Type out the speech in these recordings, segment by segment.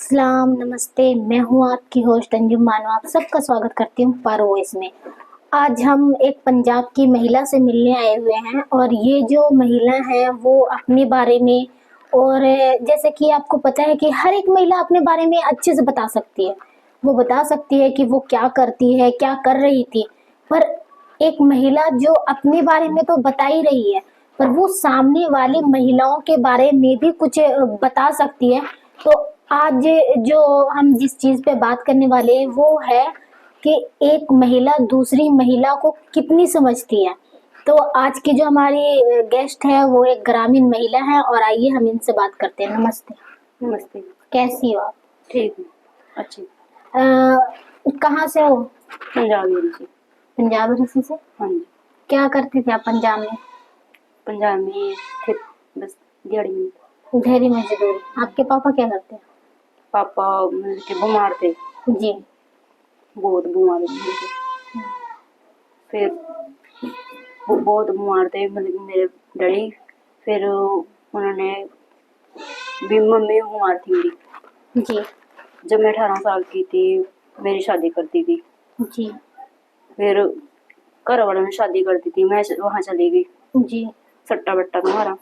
अस्सलाम नमस्ते। मैं हूँ आपकी होस्ट अंजुम मानो। आप सबका स्वागत करती हूँ पारो वॉइस में। आज हम एक पंजाब की महिला से मिलने आए हुए हैं और ये जो महिला है वो अपने बारे में और जैसे कि आपको पता है कि हर एक महिला अपने बारे में अच्छे से बता सकती है। वो बता सकती है कि वो क्या करती है, क्या कर रही थी। पर एक महिला जो अपने बारे में तो बता ही रही है, पर वो सामने वाली महिलाओं के बारे में भी कुछ बता सकती है। तो आज जो हम जिस चीज पे बात करने वाले हैं वो है कि एक महिला दूसरी महिला को कितनी समझती है। तो आज की जो हमारी गेस्ट है वो एक ग्रामीण महिला है और आइए हम इनसे बात करते हैं। नमस्ते। नमस्ते। कैसी हो आप? ठीक है। अच्छी। कहाँ से हो? पंजाब में। पंजाब रसी से। हाँ जी। क्या करते थे आप पंजाब में? पंजाब में थे बस दिहाड़ी में। ढेरी मजदूरी। आपके पापा क्या करते हैं? पापा मेरे के बीमार थे, जी। बहुत बीमार थे। फिर वो बहुत बीमार थे, मतलब मेरे डैडी। फिर उन्होंने भी मम्मी बीमार थी मेरी। जी। जब मैं 18 साल की थी मेरी शादी कर दी थी। जी। फिर घर वालों ने शादी कर दी थी, मैं वहाँ चली गई। जी। सट्टा बट्टा तुम्हारा।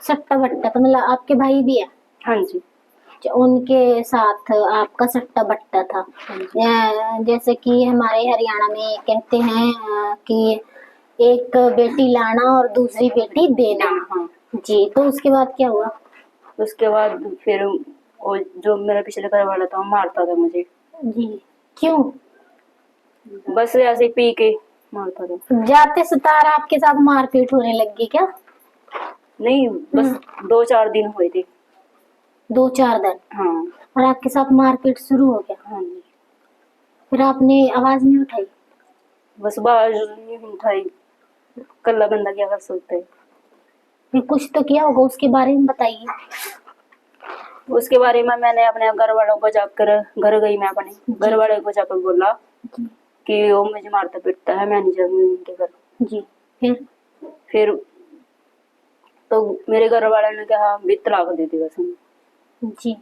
सट्टा बट्टा तो मतलब आपके भाई भी है? हाँ जी। उनके साथ आपका सट्टा बट्टा था। हाँ जी। जैसे कि हमारे हरियाणा में कहते हैं कि एक बेटी लाना और दूसरी बेटी देना। हाँ। जी। तो उसके बाद क्या हुआ? उसके बाद फिर वो जो मेरा पिछले घर वाला था वो मारता था मुझे। जी। क्यों? बस ऐसे ही पी के मारता था। जाते सतार आपके साथ मारपीट होने लगी क्या? नहीं, बस 2-4 दिन हुए थे। 2-4 दिन? हाँ। और आपके साथ मारपीट शुरू हो गया? हाँ जी। फिर आपने आवाज नहीं उठाई? बस बाज नहीं उठाई, कल्ला बंदा क्या कर सकता है। फिर कुछ तो किया होगा, उसके बारे में बताइए। उसके बारे में मैंने अपने घर वालों को जाकर घर गई, मैं अपने घर वालों को जाकर बोला कि वो मुझे मारता पीटता है, मैं नहीं जाऊंगी उनके घर। जी। फिर तो मेरे घर वालों ने कहा भी तलाक दे दी बस। जी।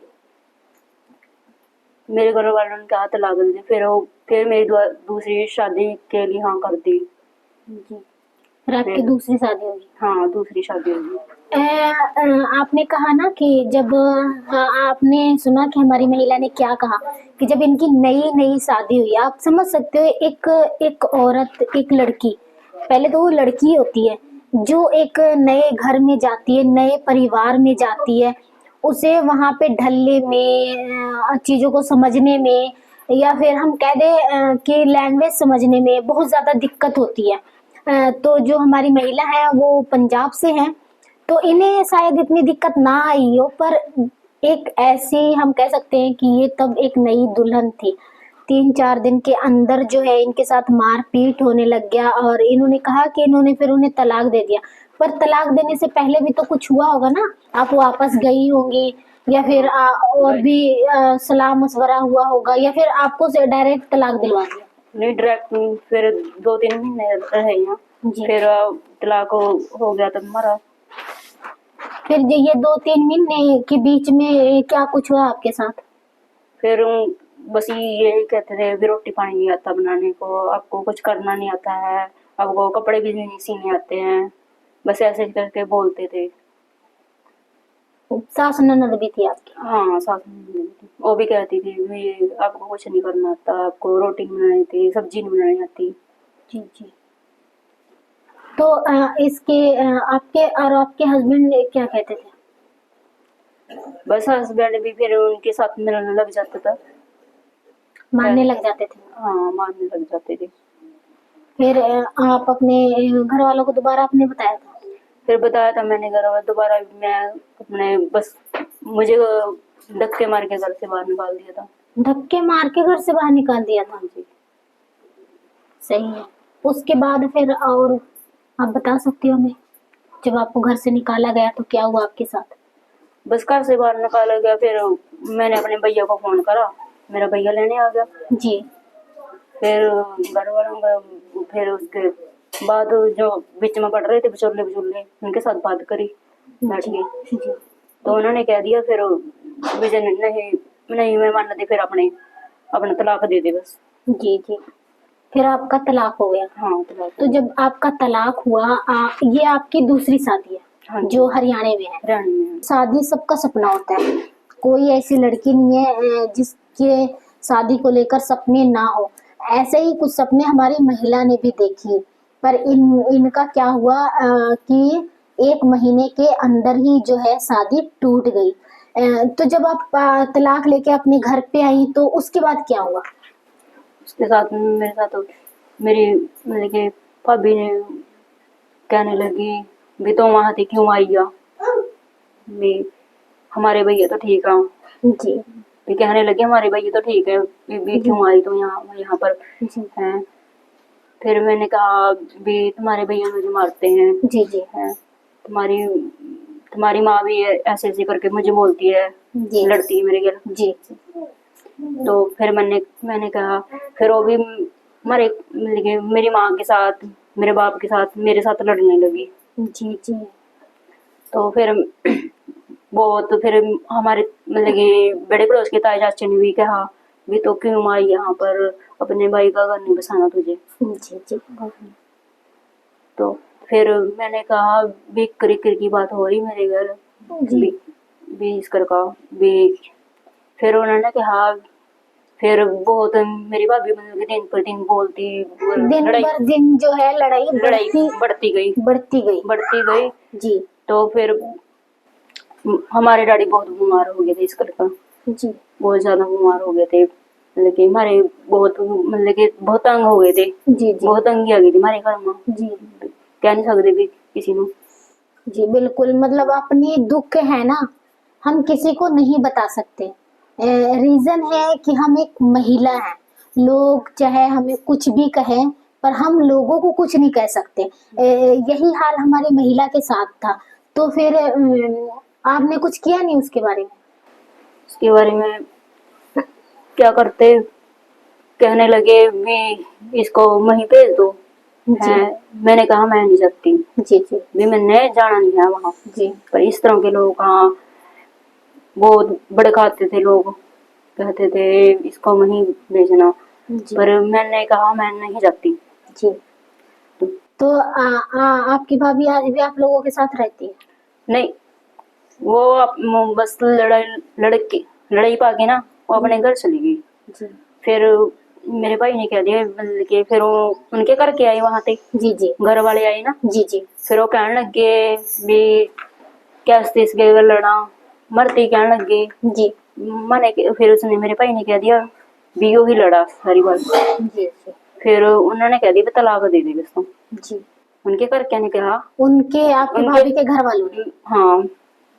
मेरे घर वालों ने कहा तलाक दे दी। फिर मेरी दूसरी शादी के लिए हाँ कर दी। जी। फिर आपकी दूसरी शादी होगी? हाँ, दूसरी शादी होगी। आपने कहा ना कि जब आपने सुना कि हमारी महिला ने क्या कहा कि जब इनकी नई नई शादी हुई, आप समझ सकते हो एक एक औरत, एक लड़की, पहले तो वो लड़की होती है जो एक नए घर में जाती है, नए परिवार में जाती है, उसे वहां पे ढलने में, चीजों को समझने में, या फिर हम कह दें कि लैंग्वेज समझने में बहुत ज्यादा दिक्कत होती है। तो जो हमारी महिला है वो पंजाब से है, तो इन्हें शायद इतनी दिक्कत ना आई हो, पर एक ऐसी हम कह सकते हैं कि ये तब एक नई दुल्हन थी। 3-4 दिन के अंदर जो है इनके साथ मारपीट होने लग गया और इन्होंने कहा कि इन्होंने फिर उन्हें तलाक दे दिया। पर तलाक देने से पहले भी तो कुछ हुआ होगा ना? आप वापस गई होंगी या फिर और भी सलाह मशवरा हुआ होगा, या फिर आपको से डायरेक्ट तलाक दिलवा दिया? नहीं, डायरेक्ट। फिर 2-3 महीने रहे यहाँ। फिर तलाक हो गया तब मरा। फिर ये 2-3 महीने के बीच में क्या कुछ हुआ आपके साथ? फिर बस ये कहते थे भी रोटी पानी नहीं आता बनाने को, आपको कुछ करना नहीं आता है, आपको कपड़े भी नहीं सीने आते हैं, बस ऐसे करके बोलते थे। सास ननद भी थी आपकी? हाँ, सास भी थी। वो भी कहती थी भी आपको कुछ नहीं करना आता, आपको रोटी नहीं बनानी आती, सब्जी नहीं बनानी आती। जी। जी। तो इसके आपके और आपके हस्बैंड क्या कहते थे? बस हस्बैंड भी फिर उनके साथ मिलने लग जाता था। मारने लग जाते थे? हाँ, मारने लग जाते थे। फिर आप अपने घर वालों को दोबारा आपने बताया था? फिर बताया था मैंने घर वालों दोबारा। मैं अपने बस मुझे धक्के मार के घर से बाहर निकाल दिया था। धक्के मार के घर से बाहर निकाल दिया था? जी। सही है। उसके बाद फिर और आप बता सकती हो हमें, जब आपको घर से निकाला गया तो क्या हुआ आपके साथ? बस घर से बाहर निकाला गया। फिर मैंने अपने भैया को फोन करा, मेरा भैया लेने आ गया। जी। फिर घर वालों का, फिर उसके बाद जो बीच में पढ़ रहे थे बिचौले उनके साथ बात करी बैठ के। जी। तो उन्होंने कह दिया फिर विजय नहीं नहीं मैं मान दी, फिर अपने अपना तलाक दे दे बस। जी जी। फिर आपका तलाक हो गया। हाँ तलाक तो जब आपका तलाक हुआ, ये आपकी दूसरी शादी हाँ है जी। जो हरियाणा में है। रानी में। शादी सबका सपना होता है, कोई ऐसी लड़की नहीं है जिसके शादी को लेकर सपने ना हो। ऐसे ही कुछ सपने हमारी महिला ने भी देखी, पर इनका क्या हुआ कि 1 महीने के अंदर ही जो है शादी टूट गई। तो जब आप तलाक लेके अपने घर पे आई तो उसके बाद क्या हुआ? उसके साथ मेरे साथ तो मेरी मतलब कि भाभी ने कहने लगी भी तो वहां थी क्यों आई आ, भी हमारे भैया तो ठीक है, जी भी कहने लगे हमारे भैया तो ठीक है, भी क्यों आई तो यहाँ यहाँ पर जी है। फिर मैंने कहा भी तुम्हारे भैया मुझे मारते हैं, जी जी है तुम्हारी तुम्हारी माँ भी ऐसे ऐसे करके मुझे बोलती है, जी लड़ती है मेरे घर। जी तो फिर मैंने कहा, फिर वो भी हमारे मतलब कि मेरी माँ के साथ मेरे बाप के साथ मेरे साथ लड़ने लगी। जी जी तो फिर बहुत फिर हमारे मतलब कि बड़े पड़ोस के ताए चाचे ने भी कहा भी तो क्यों आई यहाँ पर, अपने भाई का घर नहीं बसाना तुझे। जी जी तो फिर मैंने कहा भी क्रिकर की बात हो रही मेरे घर, जी भी इस कर का भी। फिर उन्होंने कहा, फिर बहुत मेरी भाभी मतलब कि दिन पर दिन बोलती, दिन लड़ाई भर दिन जो है लड़ाई लड़ाई बढ़ती गई बढ़ती गई। बढ़ती गई। जी तो फिर हमारे डैडी बहुत बीमार हो गए थे इस करके, जी बहुत ज्यादा बीमार हो गए थे, मतलब कि हमारे बहुत मतलब कि बहुत तंग हो गए थे, जी जी बहुत तंगी आ गई थी हमारे घर में, जी कह नहीं सकते भी किसी को। जी बिल्कुल, मतलब अपनी दुख है ना, हम किसी को नहीं बता सकते। रीजन है कि हम एक महिला हैं, लोग चाहे हमें कुछ भी कहें पर हम लोगों को कुछ नहीं कह सकते। यही हाल हमारी महिला के साथ था। तो फिर आपने कुछ किया नहीं उसके बारे में? उसके बारे में क्या करते, कहने लगे भी इसको वहीं भेज दो, जी है मैंने कहा मैं नहीं सकती, जी जी भी मैंने जाना नहीं है वहां। जी पर इस तरह के लोग हाँ बहुत भड़काते थे लोग, कहते थे इसको वहीं भेजना, जी पर मैंने कहा मैं नहीं जाती। जी। तो आपकी भाभी आज भी आप लोगों के साथ रहती है? नहीं वो बस लड़ाई पाके ना वो अपने घर चली गई। जी फिर मेरे भाई ने कह दिया मतलब कि फिर वो उनके घर के आई वहां से, जी जी घर वाले आए ना। जी जी फिर वो कहने लगे भी कैसे इस गए लड़ा, मरती कहने लगे। जी फिर उसने मेरे भाई ने कह दिया भी वो ही लड़ा सारी बात। जी जी फिर उन्होंने कह दिया तलाक दे दे बस तो, जी। उनके घर क्या ने कहा, उनके आपके उनके भाभी के घर वालों ने? हाँ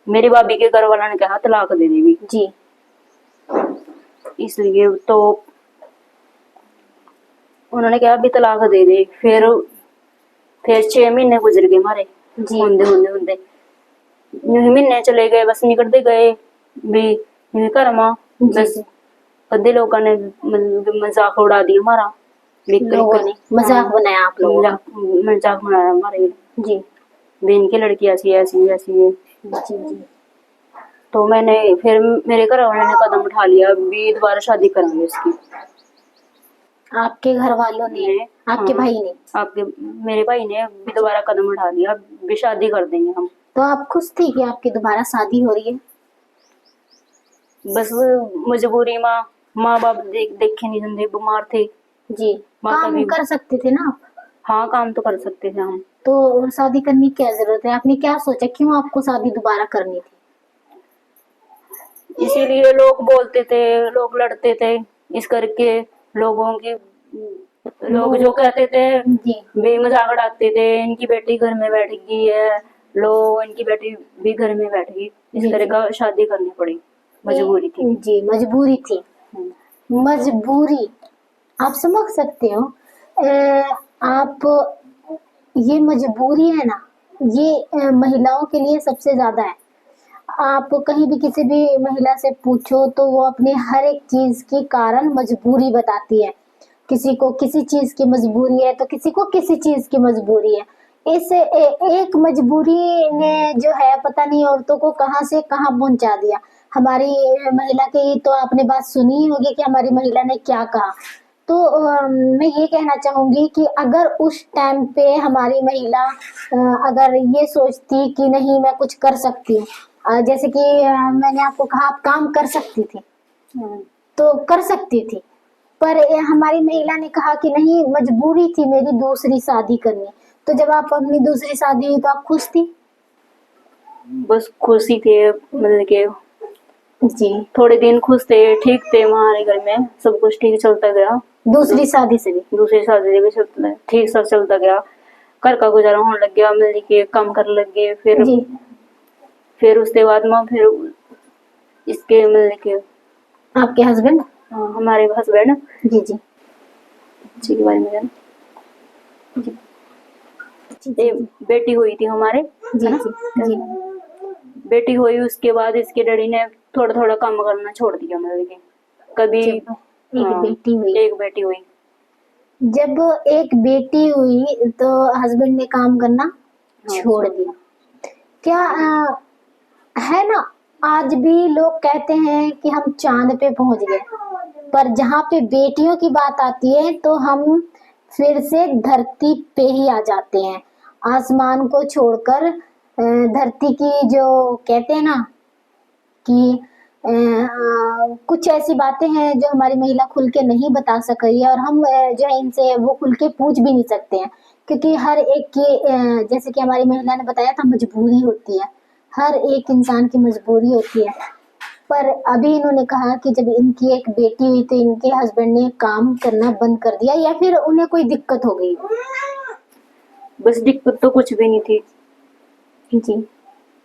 मेरी भाभी के घर वाला ने कहा तलाक दे देगी। जी इसलिए तो उन्होंने कहा भी तलाक दे दे। फिर 6 महीने गुजर गए हमारे, जी होंदे होंदे होंदे यूं ही महीने चले गए, बस निकलते गए भी यूं ही घर में जी बस। जी। अद्धे लोगों ने मजाक उड़ा दिया हमारा, लोगों ने मजाक बनाया आप लोगों का? मजाक बनाया हमारे जी भी इनकी लड़की ऐसी ऐसी ऐसी है। जी जी तो मैंने फिर मेरे घर वालों ने कदम उठा लिया भी दोबारा शादी करेंगे उसकी। आपके घर वालों ने? ने आपके हाँ भाई ने? आपके मेरे भाई ने भी दोबारा कदम उठा लिया भी शादी कर देंगे हम। तो आप खुश थी कि आपकी दोबारा शादी हो रही है? बस वो मजबूरी माँ बाप देखे नहीं देते, बीमार थे। जी। माँ का काम भी कर सकते थे ना आप? हाँ काम तो कर सकते थे हम। तो शादी करने की क्या जरूरत है? आपने क्या सोचा, क्यों आपको शादी दोबारा करनी थी? इसीलिए लोग बोलते थे, लोग लड़ते थे इस करके, लोगों की लोग जो कहते थे जी भी मजाक उड़ाते थे इनकी बेटी घर में बैठ गई है, लो इनकी बेटी भी घर में बैठ गई, इस जी तरह जी का शादी करनी पड़ी, मजबूरी थी। जी मजबूरी थी। मजबूरी आप समझ सकते हो। आप, ये मजबूरी है ना, ये महिलाओं के लिए सबसे ज्यादा है। आप कहीं भी किसी भी महिला से पूछो तो वो अपने हर एक चीज के कारण मजबूरी बताती है। किसी को किसी चीज की मजबूरी है तो किसी को किसी चीज की मजबूरी है। इस एक मजबूरी ने जो है पता नहीं औरतों को कहां से कहां पहुंचा दिया। हमारी महिला की तो आपने बात सुनी ही होगी कि हमारी महिला ने क्या कहा। तो मैं ये कहना चाहूंगी कि अगर उस टाइम पे हमारी महिला अगर ये सोचती कि नहीं मैं कुछ कर सकती हूँ, जैसे कि मैंने आपको कहा आप काम कर सकती थी, तो कर सकती थी, पर हमारी महिला ने कहा कि नहीं मजबूरी थी मेरी दूसरी शादी करनी। तो जब आप अपनी दूसरी शादी हुई तो आप खुश थी? बस खुशी थे, मतलब कि जी। थोड़े दिन खुश थे, ठीक थे, हमारे घर में सब कुछ ठीक चलता गया। दूसरी शादी से भी? दूसरी शादी भी चलता ठीक सा चलता गया, घर का गुजारा होने लग गया, मतलब कि काम करने लग गए। जी। फिर उसके बाद में फिर इसके मतलब कि आपके हस्बैंड? हमारे हस्बैंड जी जी जी के बारे में जान। जी ये बेटी हुई थी हमारे, जी है ना? जी बेटी हुई, उसके बाद इसके डैडी ने थोड़ा थोड़ा काम करना छोड़ दिया, मतलब कि कभी जब एक हाँ, बेटी हुई, एक बेटी हुई। जब एक बेटी हुई तो हस्बैंड ने काम करना हाँ, छोड़ दिया। क्या है ना, आज भी लोग कहते हैं कि हम चांद पे पहुंच गए, पर जहाँ पे बेटियों की बात आती है तो हम फिर से धरती पे ही आ जाते हैं। आसमान को छोड़कर धरती की जो कहते हैं ना कि कुछ ऐसी बातें हैं जो हमारी महिला खुल के नहीं बता सक रही है, और हम जो है इनसे वो खुल के पूछ भी नहीं सकते हैं, क्योंकि हर एक की जैसे कि हमारी महिला ने बताया था मजबूरी होती है, हर एक इंसान की मजबूरी होती है। पर अभी इन्होंने कहा कि जब इनकी एक बेटी हुई तो इनके हस्बैंड ने काम करना बंद कर दिया, या फिर उन्हें कोई दिक्कत हो गई? बस दिक्कत तो कुछ भी नहीं थी, जी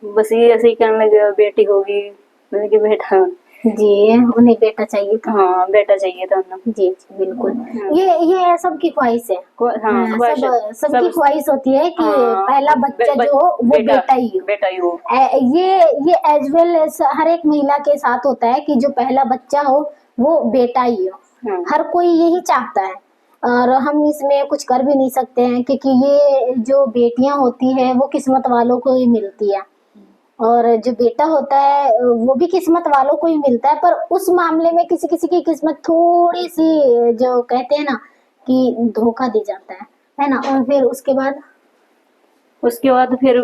बस ये ऐसे ही कहने लगे बेटी होगी, मतलब कि बेटा। जी, उन्हें बेटा चाहिए था। हाँ, बेटा चाहिए था उन्हें। जी जी बिल्कुल। ये सबकी ख्वाहिश है। हाँ, सबकी ख्वाहिश होती है कि हाँ, पहला बच्चा जो हो वो बेटा ही हो। बेटा ही हो। ये एज वेल हर एक महिला के साथ होता है कि जो पहला बच्चा हो वो बेटा ही हो। हाँ। हर कोई यही चाहता है, और हम इसमें कुछ कर भी नहीं सकते हैं, क्योंकि ये जो बेटियां होती है वो किस्मत वालों को ही मिलती है, और जो बेटा होता है वो भी किस्मत वालों को ही मिलता है। पर उस मामले में किसी किसी की किस्मत थोड़ी सी जो कहते हैं ना कि धोखा दे जाता है ना। और फिर उसके बाद फिर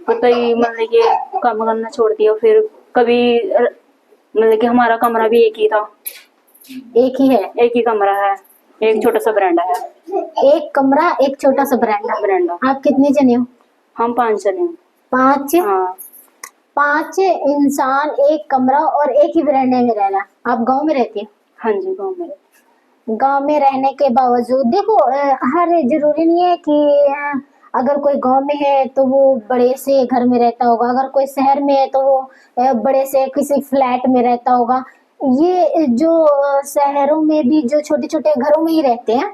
पता ही, मतलब कि काम करना छोड़ दिया। फिर कभी मतलब कि हमारा कमरा भी एक ही था, एक ही है? एक ही कमरा है, एक छोटा सा बरांडा है। एक कमरा एक छोटा सा बरांडा। आप कितने जने हो? हम 5 जने हैं। 5? हाँ। 5 इंसान, एक कमरा और एक ही बरांडे में रहना। आप गांव में रहती है? हाँ जी, गाँव में। गांव में रहने के बावजूद देखो, हर जरूरी नहीं है कि अगर कोई गांव में है तो वो बड़े से घर में रहता होगा, अगर कोई शहर में है तो वो बड़े से किसी फ्लैट में रहता होगा। ये जो शहरों में भी जो छोटे छोटे घरों में ही रहते हैं,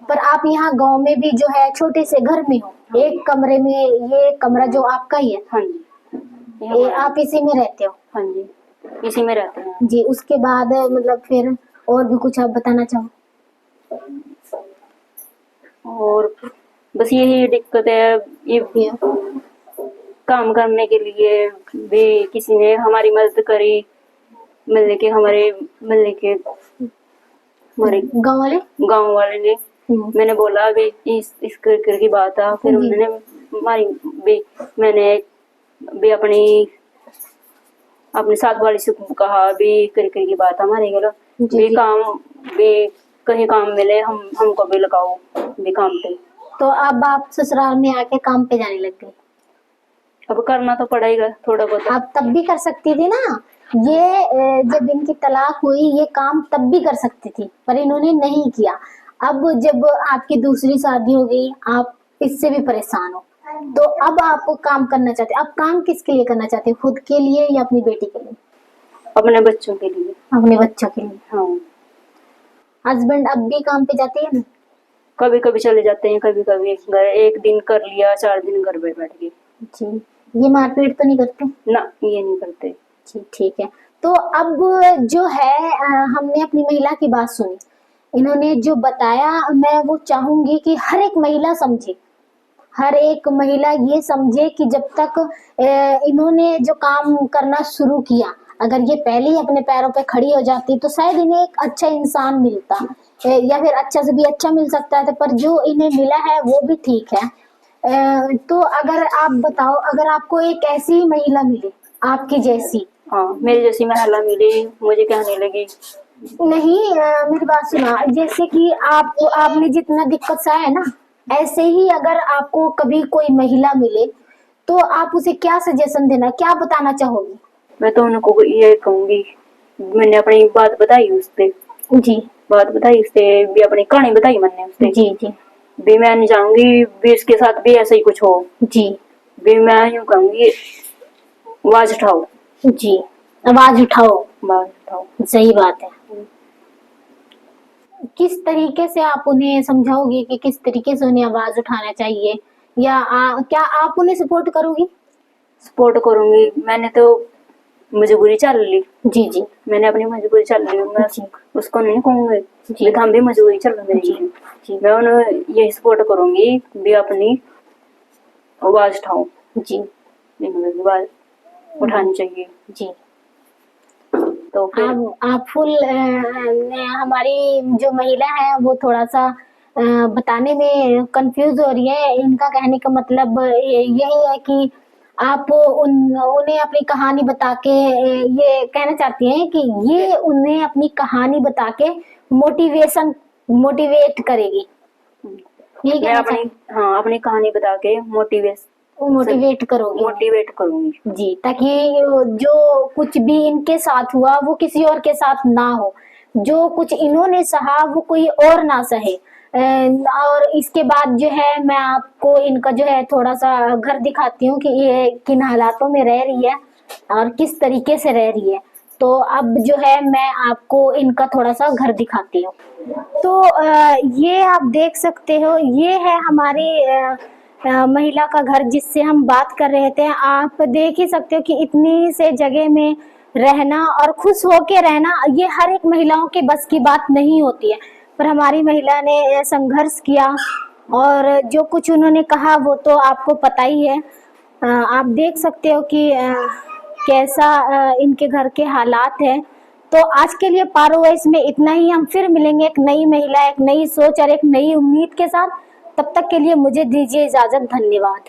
पर आप यहाँ गांव में भी जो है छोटे से घर में हो, एक कमरे में। ये कमरा जो आपका ही है? हाँ जी, आप इसी में रहते हो? हाँ जी, इसी में रहते हैं जी। उसके बाद मतलब फिर और भी कुछ आप बताना चाहो? और बस यही दिक्कत है, ये काम करने के लिए भी किसी ने हमारी मदद करी, मतलब कि हमारे गांव वाले ने। मैंने बोला अभी इस कर की बात है, फिर उन्होंने हमारी भी, मैंने भी अपने साथ वाली से कहा भी कर की बात है हमारे घर भी, काम भी कहीं काम मिले हमको भी लगाओ भी काम पे। तो अब आप ससुराल में आके काम पे जाने लग गए? अब करना तो पड़ेगा थोड़ा बहुत। आप तब भी कर सकती थी ना, ये जब इनकी तलाक हुई ये काम तब भी कर सकती थी, पर इन्होंने नहीं किया। अब जब आपकी दूसरी शादी हो गई, आप इससे भी परेशान हो, तो अब आप काम करना चाहते हैं। अब काम किसके लिए करना चाहते हैं, खुद के लिए या अपनी बेटी के लिए? अपने बच्चों के लिए। अपने बच्चों के लिए। हाँ। हस्बैंड अब भी काम पे जाते हैं ना? कभी कभी चले जाते हैं, कभी कभी घर एक दिन कर लिया, 4 दिन घर पे बैठ गए। जी। ये मारपीट तो नहीं करते? ना, ये नहीं करते। जी ठीक है। तो अब जो है हमने अपनी महिला की बात सुनी, इन्होंने जो बताया, मैं वो चाहूंगी कि हर एक महिला समझे, हर एक महिला ये समझे कि जब तक इन्होंने जो काम करना शुरू किया, अगर ये पहले ही अपने पैरों पे खड़ी हो जाती तो शायद इन्हें एक अच्छा इंसान मिलता, या फिर अच्छा से भी अच्छा मिल सकता था, पर जो इन्हें मिला है वो भी ठीक है। तो अगर आप बताओ, अगर आपको एक ऐसी महिला मिले आपकी जैसी, हाँ, मेरी जैसी महिला मिली, मुझे कहने लगी। नहीं मेरी बात सुना, जैसे कि आपने जितना दिक्कत सहा है ना, ऐसे ही अगर आपको कभी कोई महिला मिले तो आप उसे क्या सजेशन देना, क्या बताना चाहोगी? मैं तो उनको ये कहूंगी, मैंने अपनी बात बताई उससे, जी बात बताई उससे भी, अपनी कहानी बताई मैंने उससे जी जी भी। मैं नहीं चाहूंगी भी इसके साथ भी ऐसा ही कुछ हो जी भी। मैं यूं कहूंगी, आवाज उठाओ, जी, आवाज उठाओ, आवाज उठाओ। सही बात है। किस तरीके से आप उन्हें समझाओगे कि किस तरीके से उन्हें आवाज उठाना चाहिए, या क्या आप उन्हें सपोर्ट करोगी? सपोर्ट करूंगी, मैंने तो मजबूरी चल ली। जी जी मैंने अपनी मजबूरी चल ली, मैं जी उसको नहीं कहूंगी जी भी हम भी मजबूरी चल रही जी मेरी। जी मैं उन्हें यही सपोर्ट करूंगी भी अपनी आवाज उठाओ, जी आवाज उठानी चाहिए। जी। तो फिर आप फुल हमारी जो महिला है वो थोड़ा सा बताने में कंफ्यूज हो रही है। इनका कहने का मतलब यही है कि आप उन्हें अपनी कहानी बता के ये कहना चाहती हैं कि ये उन्हें अपनी कहानी बता के मोटिवेट करेगी, ये मैं कहना अपनी, हाँ, अपनी कहानी बता के मोटिवेट करोगी उन्हें। मोटिवेट करूंगी जी, ताकि जो कुछ भी इनके साथ हुआ वो किसी और के साथ ना हो, जो कुछ इन्होंने सहा वो कोई और ना सहे। और इसके बाद जो है मैं आपको इनका जो है थोड़ा सा घर दिखाती हूँ कि ये किन हालातों में रह रही है और किस तरीके से रह रही है। तो अब जो है मैं आपको इनका थोड़ा सा घर दिखाती हूँ। तो ये आप देख सकते हो, ये है हमारी महिला का घर जिससे हम बात कर रहे थे। आप देख ही सकते हो कि इतनी से जगह में रहना और खुश होके रहना ये हर एक महिलाओं के बस की बात नहीं होती है, पर हमारी महिला ने संघर्ष किया और जो कुछ उन्होंने कहा वो तो आपको पता ही है। आप देख सकते हो कि कैसा इनके घर के हालात है। तो आज के लिए पारो वॉइस में इतना ही। हम फिर मिलेंगे एक नई महिला, एक नई सोच और एक नई उम्मीद के साथ। तब तक के लिए मुझे दीजिए इजाजत। धन्यवाद।